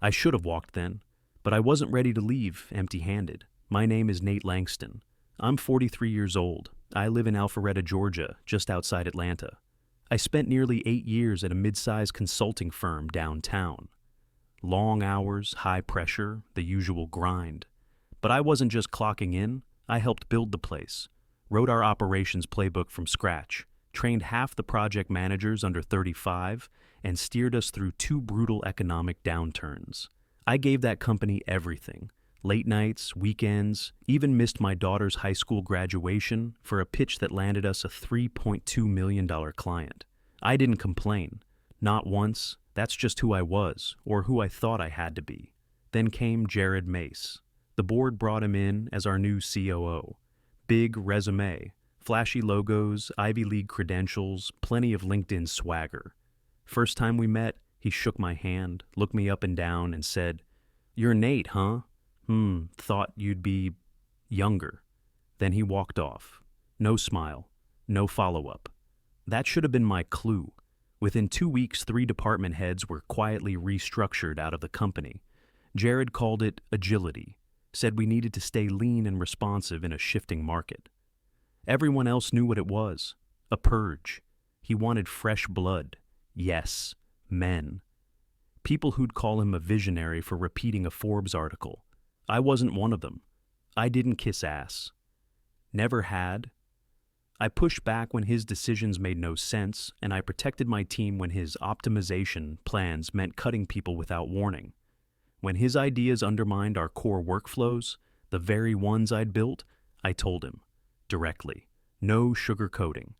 I should have walked then, but I wasn't ready to leave empty-handed. My name is Nate Langston. I'm 43 years old. I live in Alpharetta, Georgia, just outside Atlanta. I spent nearly 8 years at a mid-sized consulting firm downtown. Long hours, high pressure, the usual grind. But I wasn't just clocking in, I helped build the place, wrote our operations playbook from scratch, trained half the project managers under 35, and steered us through 2 brutal economic downturns. I gave that company everything. Late nights, weekends, even missed my daughter's high school graduation for a pitch that landed us a $3.2 million client. I didn't complain. Not once. That's just who I was, or who I thought I had to be. Then came Jared Mace. The board brought him in as our new COO. Big resume, flashy logos, Ivy League credentials, plenty of LinkedIn swagger. First time we met, he shook my hand, looked me up and down, and said, "You're Nate, huh? Thought you'd be younger." Then he walked off. No smile, no follow-up. That should have been my clue. Within 2 weeks, 3 department heads were quietly restructured out of the company. Jared called it agility, said we needed to stay lean and responsive in a shifting market. Everyone else knew what it was, a purge. He wanted fresh blood. Yes, men. People who'd call him a visionary for repeating a Forbes article. I wasn't one of them. I didn't kiss ass. Never had. I pushed back when his decisions made no sense, and I protected my team when his optimization plans meant cutting people without warning. When his ideas undermined our core workflows, the very ones I'd built, I told him, directly, no sugarcoating.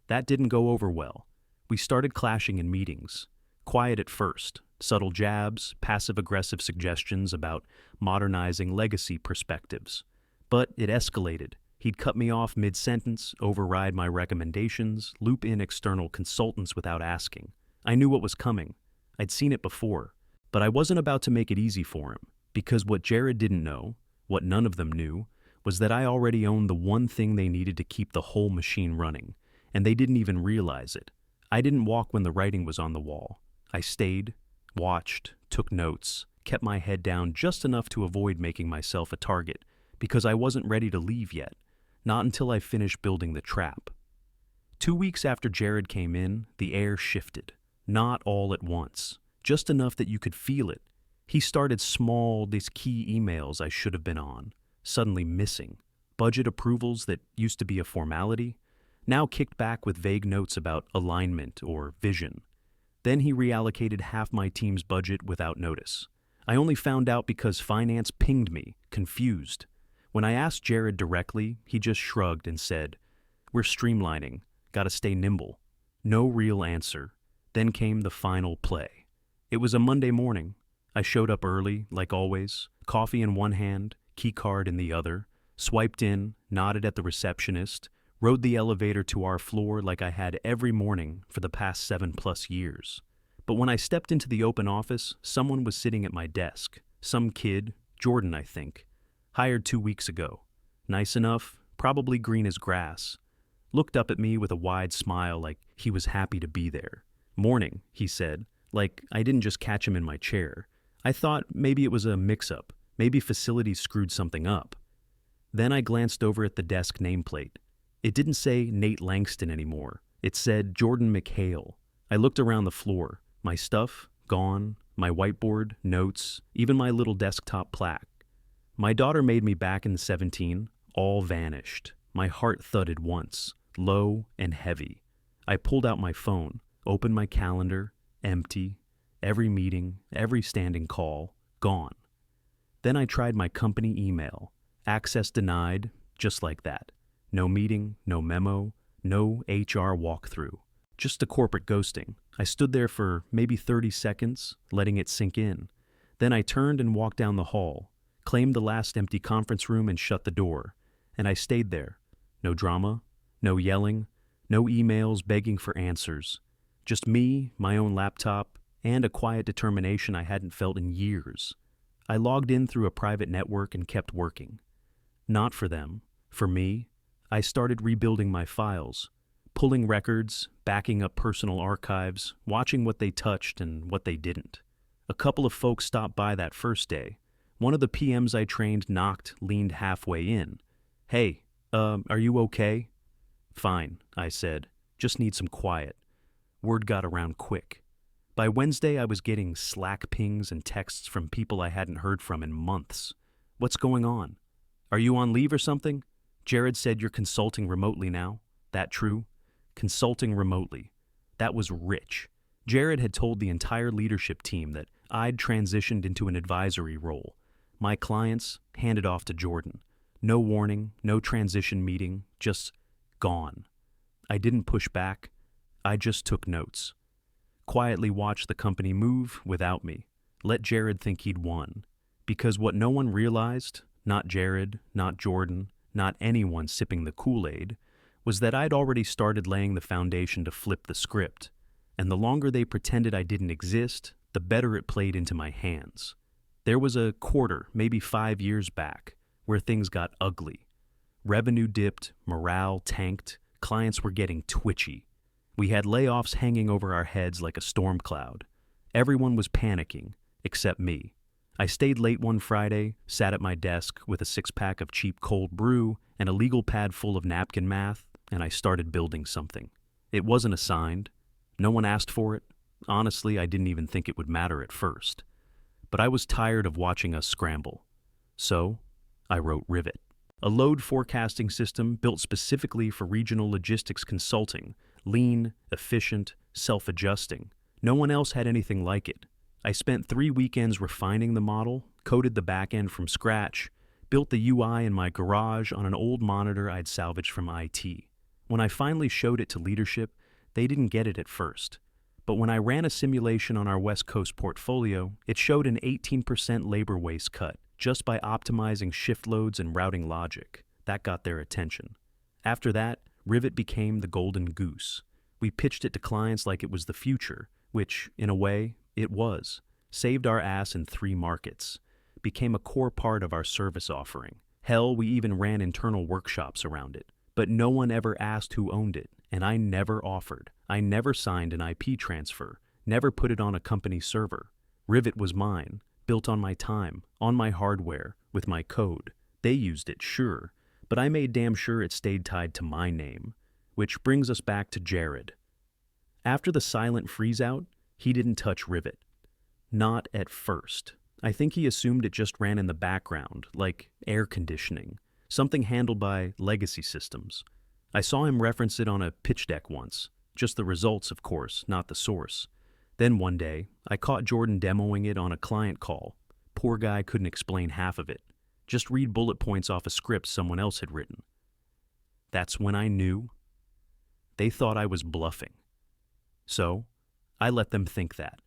That didn't go over well. We started clashing in meetings. Quiet at first, subtle jabs, passive-aggressive suggestions about modernizing legacy perspectives. But it escalated. He'd cut me off mid-sentence, override my recommendations, loop in external consultants without asking. I knew what was coming. I'd seen it before. But I wasn't about to make it easy for him, because what Jared didn't know, what none of them knew, was that I already owned the one thing they needed to keep the whole machine running, and they didn't even realize it. I didn't walk when the writing was on the wall. I stayed, watched, took notes, kept my head down just enough to avoid making myself a target, because I wasn't ready to leave yet, not until I finished building the trap. 2 weeks after Jared came in, the air shifted. Not all at once, just enough that you could feel it. He started small, these key emails I should have been on, suddenly missing. Budget approvals that used to be a formality, now kicked back with vague notes about alignment or vision. Then he reallocated half my team's budget without notice. I only found out because finance pinged me, confused. When I asked Jared directly, he just shrugged and said, "We're streamlining, gotta stay nimble." No real answer. Then came the final play. It was a Monday morning. I showed up early, like always, coffee in one hand, key card in the other, swiped in, nodded at the receptionist, rode the elevator to our floor like I had every morning for the past 7+ years. But when I stepped into the open office, someone was sitting at my desk. Some kid, Jordan I think, hired 2 weeks ago. Nice enough, probably green as grass. Looked up at me with a wide smile like he was happy to be there. "Morning," he said, like I didn't just catch him in my chair. I thought maybe it was a mix-up, maybe facilities screwed something up. Then I glanced over at the desk nameplate. It didn't say Nate Langston anymore. It said Jordan McHale. I looked around the floor. My stuff, gone. My whiteboard, notes, even my little desktop plaque. My daughter made me back in 17, all vanished. My heart thudded once, low and heavy. I pulled out my phone, opened my calendar, empty. Every meeting, every standing call, gone. Then I tried my company email. Access denied, just like that. No meeting, no memo, no HR walkthrough. Just a corporate ghosting. I stood there for maybe 30 seconds, letting it sink in. Then I turned and walked down the hall, claimed the last empty conference room and shut the door. And I stayed there. No drama, no yelling, no emails begging for answers. Just me, my own laptop, and a quiet determination I hadn't felt in years. I logged in through a private network and kept working. Not for them, for me. I started rebuilding my files, pulling records, backing up personal archives, watching what they touched and what they didn't. A couple of folks stopped by that first day. One of the PMs I trained knocked, leaned halfway in. "Hey, are you okay?" "Fine," I said. "Just need some quiet." Word got around quick. By Wednesday, I was getting Slack pings and texts from people I hadn't heard from in months. "What's going on? Are you on leave or something? Jared said you're consulting remotely now. That true?" Consulting remotely. That was rich. Jared had told the entire leadership team that I'd transitioned into an advisory role. My clients handed off to Jordan. No warning, no transition meeting, just gone. I didn't push back. I just took notes. Quietly watched the company move without me. Let Jared think he'd won. Because what no one realized, not Jared, not Jordan, not anyone sipping the Kool-Aid, was that I'd already started laying the foundation to flip the script. And the longer they pretended I didn't exist, the better it played into my hands. There was a quarter, maybe 5 years back, where things got ugly. Revenue dipped, morale tanked, clients were getting twitchy. We had layoffs hanging over our heads like a storm cloud. Everyone was panicking, except me. I stayed late one Friday, sat at my desk with a 6-pack of cheap cold brew and a legal pad full of napkin math, and I started building something. It wasn't assigned. No one asked for it. Honestly, I didn't even think it would matter at first. But I was tired of watching us scramble. So, I wrote Rivet, a load forecasting system built specifically for regional logistics consulting, lean, efficient, self-adjusting. No one else had anything like it. I spent 3 weekends refining the model, coded the backend from scratch, built the UI in my garage on an old monitor I'd salvaged from IT. When I finally showed it to leadership, they didn't get it at first. But when I ran a simulation on our West Coast portfolio, it showed an 18% labor waste cut just by optimizing shift loads and routing logic. That got their attention. After that, Rivet became the golden goose. We pitched it to clients like it was the future, which, in a way, it was. Saved our ass in 3 markets. Became a core part of our service offering. Hell, we even ran internal workshops around it. But no one ever asked who owned it, and I never offered. I never signed an IP transfer, never put it on a company server. Rivet was mine, built on my time, on my hardware, with my code. They used it, sure, but I made damn sure it stayed tied to my name. Which brings us back to Jared. After the silent freeze-out, he didn't touch Rivet. Not at first. I think he assumed it just ran in the background, like air conditioning, something handled by legacy systems. I saw him reference it on a pitch deck once. Just the results, of course, not the source. Then one day, I caught Jordan demoing it on a client call. Poor guy couldn't explain half of it. Just read bullet points off a script someone else had written. That's when I knew. They thought I was bluffing. So, I let them think that.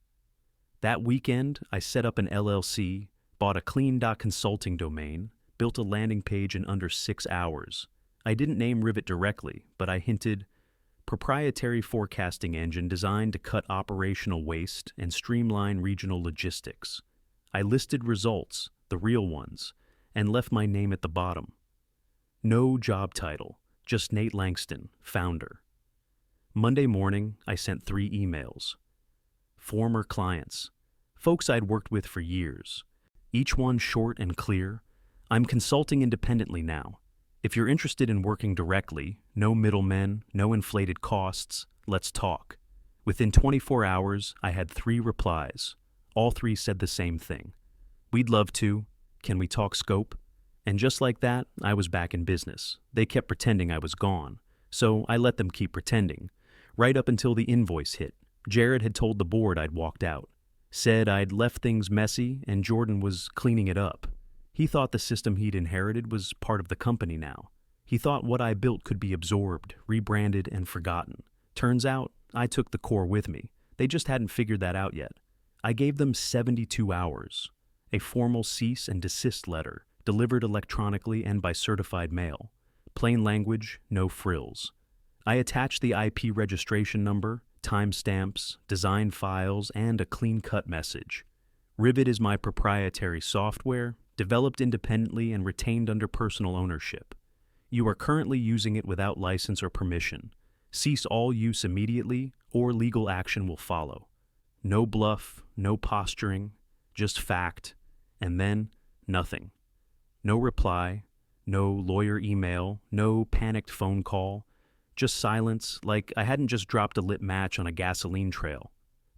That weekend, I set up an LLC, bought a clean.consulting domain, built a landing page in under 6 hours. I didn't name Rivet directly, but I hinted, proprietary forecasting engine designed to cut operational waste and streamline regional logistics. I listed results, the real ones, and left my name at the bottom. No job title, just Nate Langston, founder. Monday morning, I sent 3 emails. Former clients, folks I'd worked with for years. Each one short and clear. I'm consulting independently now. If you're interested in working directly, no middlemen, no inflated costs, let's talk. Within 24 hours, I had 3 replies. All 3 said the same thing. We'd love to. Can we talk scope? And just like that, I was back in business. They kept pretending I was gone. So I let them keep pretending. Right up until the invoice hit. Jared had told the board I'd walked out. Said I'd left things messy and Jordan was cleaning it up. He thought the system he'd inherited was part of the company now. He thought what I built could be absorbed, rebranded, and forgotten. Turns out, I took the core with me. They just hadn't figured that out yet. I gave them 72 hours. A formal cease and desist letter, delivered electronically and by certified mail. Plain language, no frills. I attached the IP registration number, timestamps, design files, and a clean-cut message. Rivet is my proprietary software, developed independently and retained under personal ownership. You are currently using it without license or permission. Cease all use immediately, or legal action will follow. No bluff, no posturing, just fact, and then nothing. No reply, no lawyer email, no panicked phone call, just silence like I hadn't just dropped a lit match on a gasoline trail.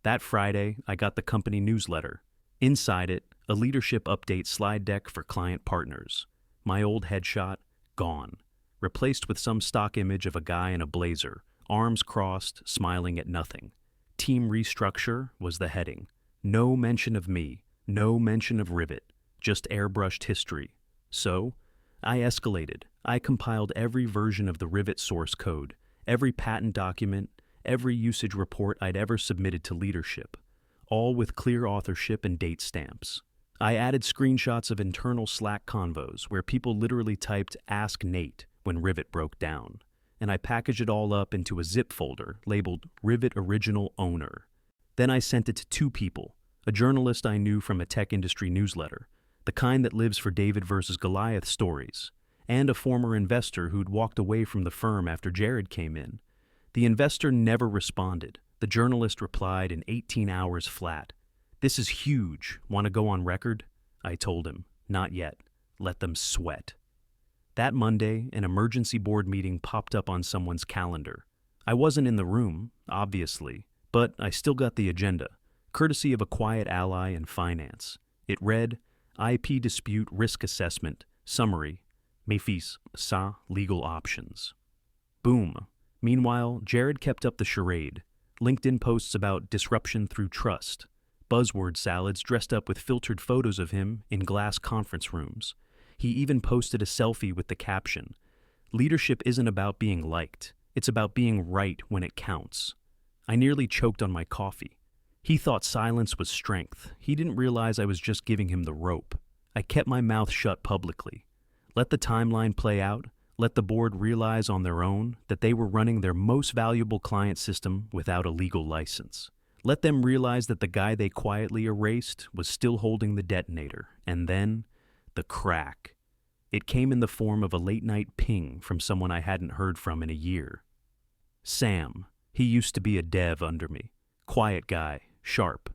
That Friday, I got the company newsletter. Inside it, a leadership update slide deck for client partners. My old headshot, gone. Replaced with some stock image of a guy in a blazer, arms crossed, smiling at nothing. Team restructure was the heading. No mention of me, no mention of Rivet, just airbrushed history. So, I escalated. I compiled every version of the Rivet source code, every patent document, every usage report I'd ever submitted to leadership, all with clear authorship and date stamps. I added screenshots of internal Slack convos where people literally typed "Ask Nate" when Rivet broke down, and I packaged it all up into a zip folder labeled Rivet Original Owner. Then I sent it to two people, a journalist I knew from a tech industry newsletter, the kind that lives for David versus Goliath stories, and a former investor who'd walked away from the firm after Jared came in. The investor never responded. The journalist replied in 18 hours flat. "This is huge. Want to go on record?" I told him, "Not yet. Let them sweat." That Monday, an emergency board meeting popped up on someone's calendar. I wasn't in the room, obviously, but I still got the agenda, courtesy of a quiet ally in finance. It read, IP Dispute Risk Assessment, Summary, Méfis, Sa Legal Options. Boom. Meanwhile, Jared kept up the charade. LinkedIn posts about disruption through trust. Buzzword salads dressed up with filtered photos of him in glass conference rooms. He even posted a selfie with the caption, "Leadership isn't about being liked. It's about being right when it counts." I nearly choked on my coffee. He thought silence was strength. He didn't realize I was just giving him the rope. I kept my mouth shut publicly. Let the timeline play out. Let the board realize on their own that they were running their most valuable client system without a legal license. Let them realize that the guy they quietly erased was still holding the detonator. And then, the crack. It came in the form of a late-night ping from someone I hadn't heard from in a year. Sam. He used to be a dev under me. Quiet guy, sharp.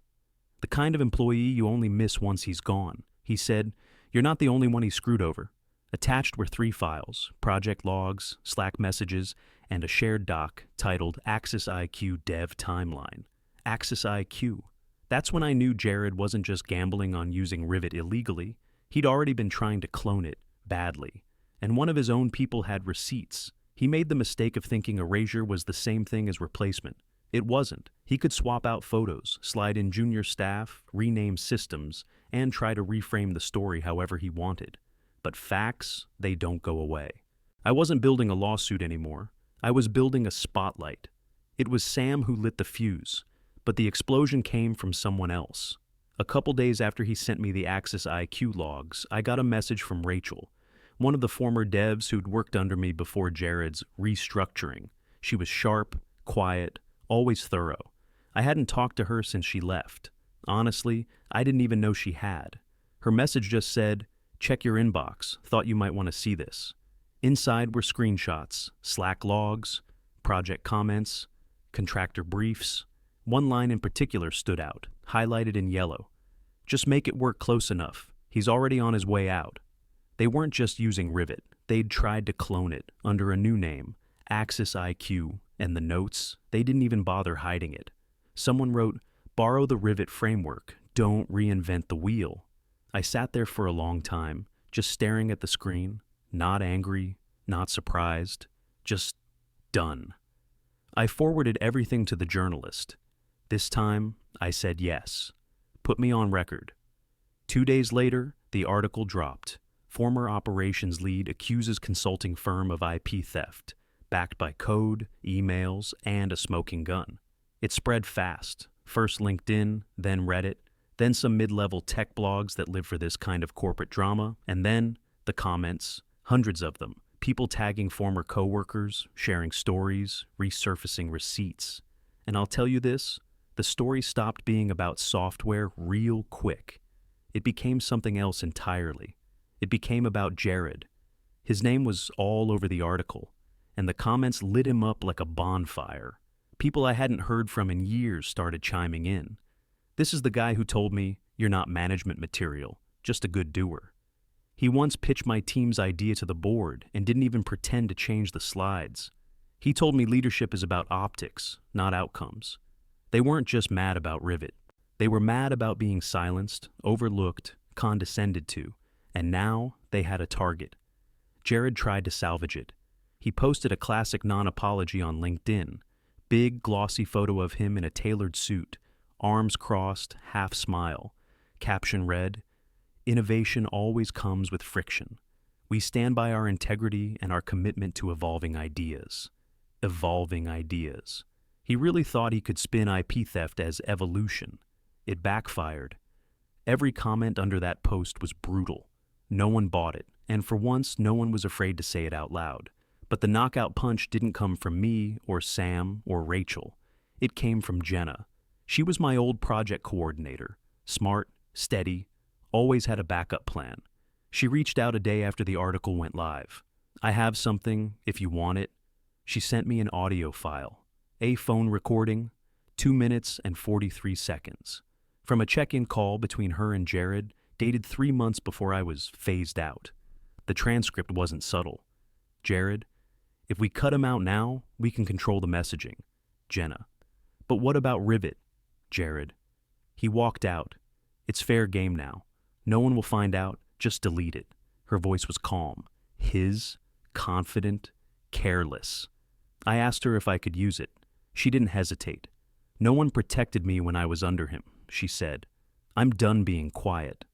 The kind of employee you only miss once he's gone. He said, "You're not the only one he screwed over." Attached were 3 files, project logs, Slack messages, and a shared doc titled Axis IQ Dev Timeline. Axis IQ. That's when I knew Jared wasn't just gambling on using Rivet illegally. He'd already been trying to clone it, badly. And one of his own people had receipts. He made the mistake of thinking erasure was the same thing as replacement. It wasn't. He could swap out photos, slide in junior staff, rename systems, and try to reframe the story however he wanted. But facts, they don't go away. I wasn't building a lawsuit anymore. I was building a spotlight. It was Sam who lit the fuse, but the explosion came from someone else. A couple days after he sent me the Axis IQ logs, I got a message from Rachel, one of the former devs who'd worked under me before Jared's restructuring. She was sharp, quiet, always thorough. I hadn't talked to her since she left. Honestly, I didn't even know she had. Her message just said, "Check your inbox. Thought you might want to see this." Inside were screenshots, Slack logs, project comments, contractor briefs. One line in particular stood out, highlighted in yellow. "Just make it work close enough. He's already on his way out." They weren't just using Rivet. They'd tried to clone it under a new name, Axis IQ, and the notes, they didn't even bother hiding it. Someone wrote, "Borrow the Rivet framework. Don't reinvent the wheel." I sat there for a long time, just staring at the screen, not angry, not surprised, just done. I forwarded everything to the journalist. This time, I said yes. Put me on record. 2 days later, the article dropped. Former operations lead accuses consulting firm of IP theft, backed by code, emails, and a smoking gun. It spread fast. First LinkedIn, then Reddit, then some mid-level tech blogs that live for this kind of corporate drama, and then the comments, hundreds of them, people tagging former coworkers, sharing stories, resurfacing receipts. And I'll tell you this, the story stopped being about software real quick. It became something else entirely. It became about Jared. His name was all over the article, and the comments lit him up like a bonfire. People I hadn't heard from in years started chiming in. This is the guy who told me, "You're not management material, just a good doer." He once pitched my team's idea to the board and didn't even pretend to change the slides. He told me leadership is about optics, not outcomes. They weren't just mad about Rivet. They were mad about being silenced, overlooked, condescended to, and now they had a target. Jared tried to salvage it. He posted a classic non-apology on LinkedIn. Big, glossy photo of him in a tailored suit, arms crossed, half smile. Caption read, "Innovation always comes with friction. We stand by our integrity and our commitment to evolving ideas." Evolving ideas. He really thought he could spin IP theft as evolution. It backfired. Every comment under that post was brutal. No one bought it, and for once, no one was afraid to say it out loud. But the knockout punch didn't come from me or Sam or Rachel. It came from Jenna. She was my old project coordinator. Smart, steady, always had a backup plan. She reached out a day after the article went live. "I have something, if you want it." She sent me an audio file. A phone recording, 2 minutes and 43 seconds. From a check-in call between her and Jared, dated 3 months before I was phased out. The transcript wasn't subtle. "Jared, if we cut him out now, we can control the messaging." Jenna. "But what about Rivet?" Jared. "He walked out. It's fair game now. No one will find out, just delete it." Her voice was calm. His, confident, careless. I asked her if I could use it. She didn't hesitate. "No one protected me when I was under him," she said. "I'm done being quiet."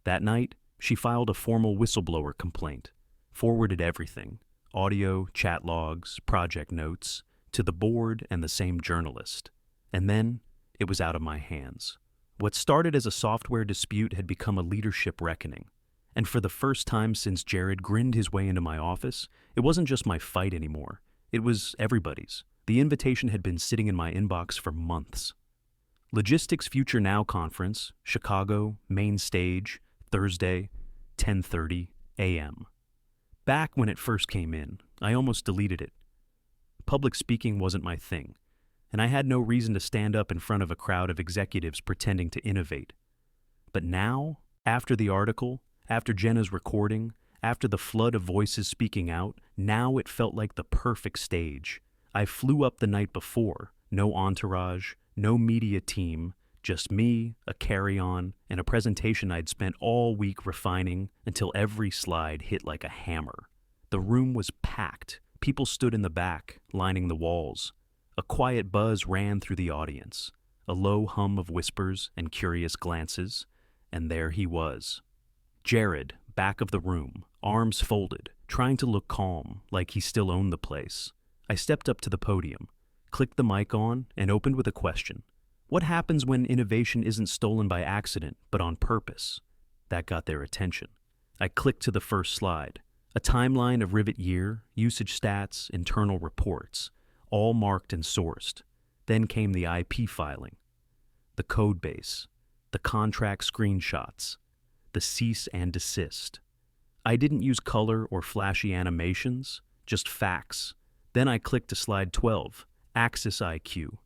That night, she filed a formal whistleblower complaint, forwarded everything, audio, chat logs, project notes, to the board and the same journalist. And then, it was out of my hands. What started as a software dispute had become a leadership reckoning. And for the first time since Jared grinned his way into my office, it wasn't just my fight anymore. It was everybody's. The invitation had been sitting in my inbox for months. Logistics Future Now Conference, Chicago, main stage, Thursday, 10:30 a.m. Back when it first came in, I almost deleted it. Public speaking wasn't my thing, and I had no reason to stand up in front of a crowd of executives pretending to innovate. But now, after the article, after Jenna's recording, after the flood of voices speaking out, now it felt like the perfect stage. I flew up the night before, no entourage, no media team, just me, a carry-on, and a presentation I'd spent all week refining until every slide hit like a hammer. The room was packed. People stood in the back, lining the walls. A quiet buzz ran through the audience, a low hum of whispers and curious glances, and there he was. Jared, back of the room, arms folded, trying to look calm, like he still owned the place. I stepped up to the podium, clicked the mic on, and opened with a question. What happens when innovation isn't stolen by accident, but on purpose? That got their attention. I clicked to the first slide, a timeline of Rivet year, usage stats, internal reports, all marked and sourced. Then came the IP filing, the code base, the contract screenshots, the cease and desist. I didn't use color or flashy animations, just facts. Then I clicked to slide 12, Axis IQ.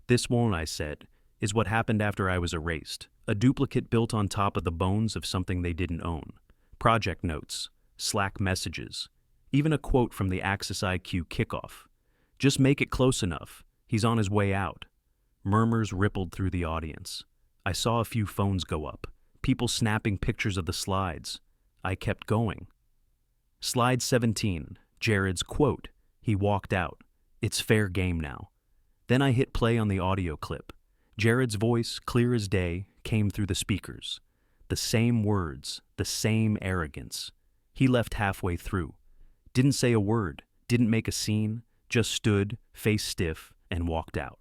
This one, I said, is what happened after I was erased. A duplicate built on top of the bones of something they didn't own. Project notes, Slack messages, even a quote from the Axis IQ kickoff. "Just make it close enough. He's on his way out." Murmurs rippled through the audience. I saw a few phones go up, people snapping pictures of the slides. I kept going. Slide 17, Jared's quote. He walked out. It's fair game now. Then I hit play on the audio clip. Jared's voice, clear as day, came through the speakers. The same words, the same arrogance. He left halfway through. Didn't say a word, didn't make a scene, just stood, face stiff, and walked out.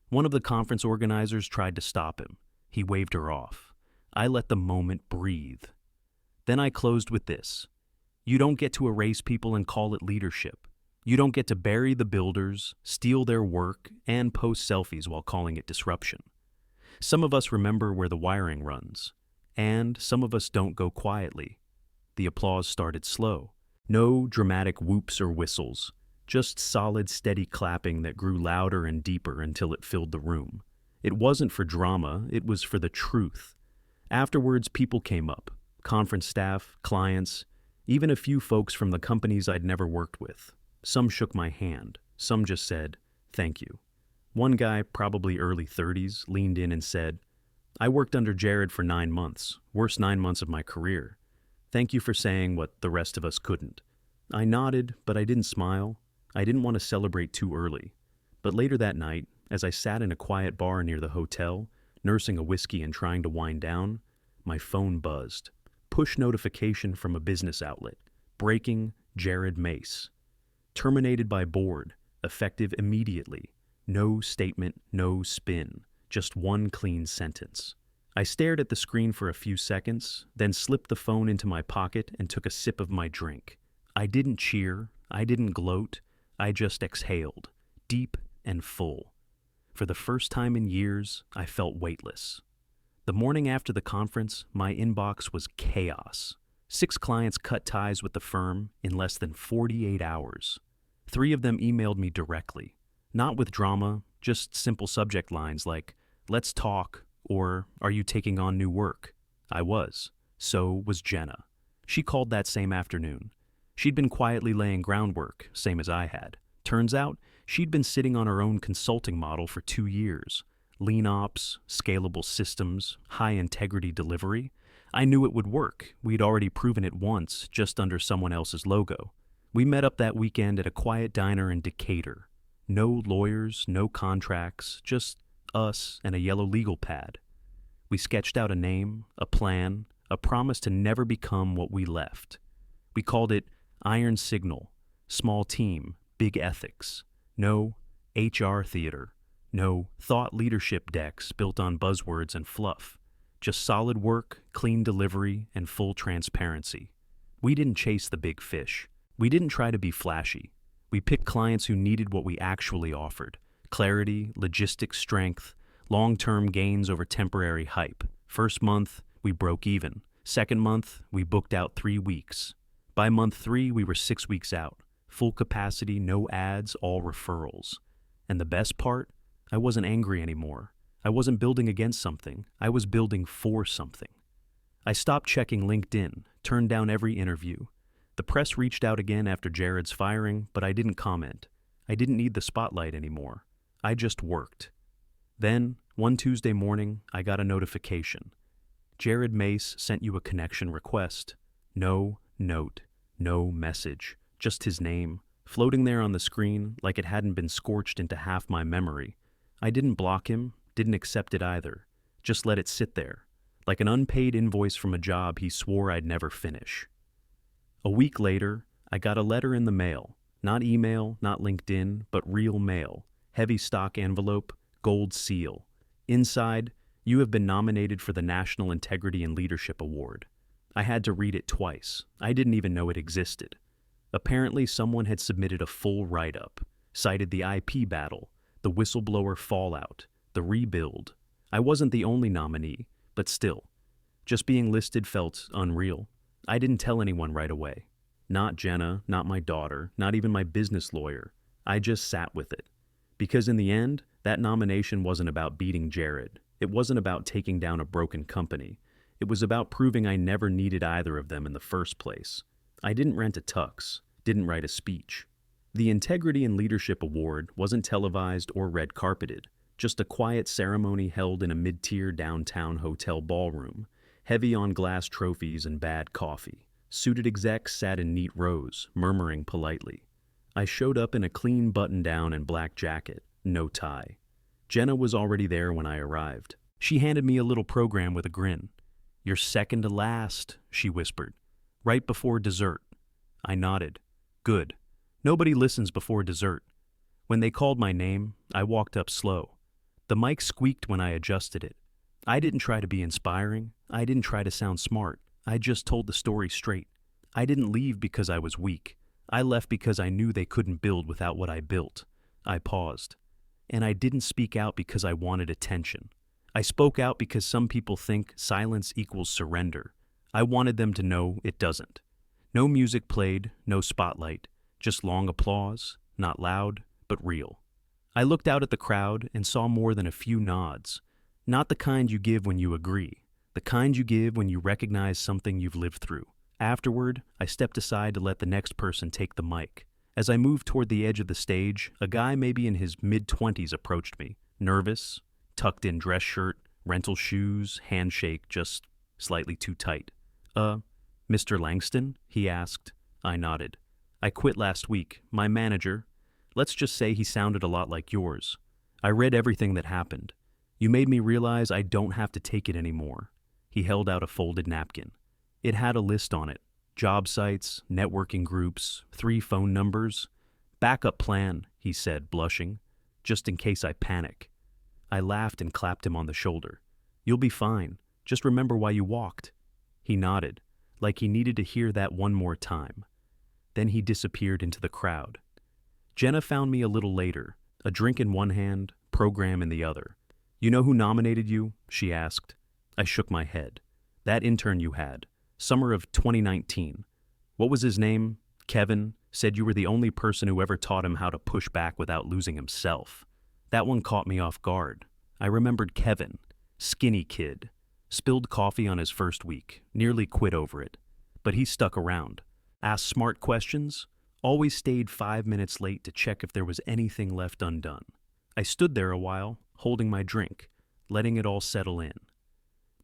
One of the conference organizers tried to stop him. He waved her off. I let the moment breathe. Then I closed with this. You don't get to erase people and call it leadership. You don't get to bury the builders, steal their work, and post selfies while calling it disruption. Some of us remember where the wiring runs, and some of us don't go quietly. The applause started slow. No dramatic whoops or whistles, just solid, steady clapping that grew louder and deeper until it filled the room. It wasn't for drama, it was for the truth. Afterwards, people came up, conference staff, clients, even a few folks from the companies I'd never worked with. Some shook my hand, some just said, "Thank you." One guy, probably early 30s, leaned in and said, "I worked under Jared for 9 months, worst 9 months of my career. Thank you for saying what the rest of us couldn't." I nodded, but I didn't smile. I didn't want to celebrate too early. But later that night, as I sat in a quiet bar near the hotel, nursing a whiskey and trying to wind down, my phone buzzed. Push notification from a business outlet. Breaking Jared Mace. Terminated by board. Effective immediately. No statement, no spin. Just one clean sentence. I stared at the screen for a few seconds, then slipped the phone into my pocket and took a sip of my drink. I didn't cheer. I didn't gloat. I just exhaled. Deep and full. For the first time in years, I felt weightless. The morning after the conference, my inbox was chaos. 6 clients cut ties with the firm in less than 48 hours. 3 of them emailed me directly. Not with drama, just simple subject lines like, "Let's talk," or "Are you taking on new work?" I was. So was Jenna. She called that same afternoon. She'd been quietly laying groundwork, same as I had. Turns out, she'd been sitting on her own consulting model for 2 years. Lean ops, scalable systems, high-integrity delivery. I knew it would work. We'd already proven it once, just under someone else's logo. We met up that weekend at a quiet diner in Decatur. No lawyers, no contracts, just us and a yellow legal pad. We sketched out a name, a plan, a promise to never become what we left. We called it Iron Signal, small team, big ethics. No HR theater. No thought leadership decks built on buzzwords and fluff. Just solid work, clean delivery, and full transparency. We didn't chase the big fish. We didn't try to be flashy. We picked clients who needed what we actually offered. Clarity, logistics strength, long-term gains over temporary hype. First month, we broke even. Second month, we booked out 3 weeks. By month 3, we were 6 weeks out. Full capacity, no ads, all referrals. And the best part? I wasn't angry anymore. I wasn't building against something. I was building for something. I stopped checking LinkedIn, turned down every interview. The press reached out again after Jared's firing, but I didn't comment. I didn't need the spotlight anymore. I just worked. Then, one Tuesday morning, I got a notification. Jared Mace sent you a connection request. No note, no message, just his name, floating there on the screen like it hadn't been scorched into half my memory. I didn't block him, didn't accept it either. Just let it sit there, like an unpaid invoice from a job he swore I'd never finish. A week later, I got a letter in the mail. Not email, not LinkedIn, but real mail. Heavy stock envelope, gold seal. Inside, "You have been nominated for the National Integrity and Leadership Award." I had to read it twice. I didn't even know it existed. Apparently, someone had submitted a full write-up, cited the IP battle, the whistleblower fallout, the rebuild. I wasn't the only nominee, but still. Just being listed felt unreal. I didn't tell anyone right away. Not Jenna, not my daughter, not even my business lawyer. I just sat with it. Because in the end, that nomination wasn't about beating Jared. It wasn't about taking down a broken company. It was about proving I never needed either of them in the first place. I didn't rent a tux, didn't write a speech. The Integrity and Leadership Award wasn't televised or red carpeted, just a quiet ceremony held in a mid-tier downtown hotel ballroom, heavy on glass trophies and bad coffee. Suited execs sat in neat rows, murmuring politely. I showed up in a clean button-down and black jacket, no tie. Jenna was already there when I arrived. She handed me a little program with a grin. "You're second to last," she whispered. "Right before dessert." I nodded. Good. Nobody listens before dessert. When they called my name, I walked up slow. The mic squeaked when I adjusted it. I didn't try to be inspiring. I didn't try to sound smart. I just told the story straight. I didn't leave because I was weak. I left because I knew they couldn't build without what I built. I paused. And I didn't speak out because I wanted attention. I spoke out because some people think silence equals surrender. I wanted them to know it doesn't. No music played, no spotlight, just long applause, not loud, but real. I looked out at the crowd and saw more than a few nods. Not the kind you give when you agree, the kind you give when you recognize something you've lived through. Afterward, I stepped aside to let the next person take the mic. As I moved toward the edge of the stage, a guy maybe in his mid-20s approached me, nervous, tucked-in dress shirt, rental shoes, handshake just slightly too tight. Mr. Langston?" he asked. I nodded. "I quit last week. My manager, let's just say he sounded a lot like yours. I read everything that happened. You made me realize I don't have to take it anymore." He held out a folded napkin. It had a list on it. Job sites, networking groups, 3 phone numbers. "Backup plan," he said, blushing, "just in case I panic." I laughed and clapped him on the shoulder. "You'll be fine. Just remember why you walked." He nodded, like he needed to hear that one more time. Then he disappeared into the crowd. Jenna found me a little later, a drink in one hand, program in the other. "You know who nominated you?" she asked. I shook my head. "That intern you had. Summer of 2019. What was his name? Kevin. Said you were the only person who ever taught him how to push back without losing himself." That one caught me off guard. I remembered Kevin. Skinny kid. Spilled coffee on his first week. Nearly quit over it. But he stuck around. Asked smart questions. Always stayed 5 minutes late to check if there was anything left undone. I stood there a while, holding my drink, letting it all settle in.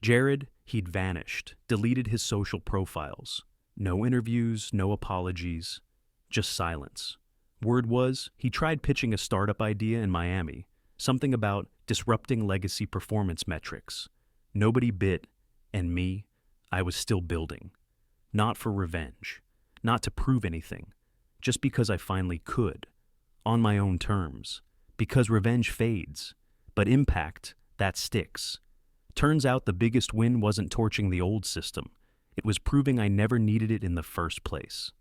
Jared, he'd vanished, deleted his social profiles. No interviews, no apologies, just silence. Word was, he tried pitching a startup idea in Miami, something about disrupting legacy performance metrics. Nobody bit, and me, I was still building. Not for revenge, not to prove anything, just because I finally could, on my own terms, because revenge fades, but impact, that sticks. Turns out the biggest win wasn't torching the old system, it was proving I never needed it in the first place.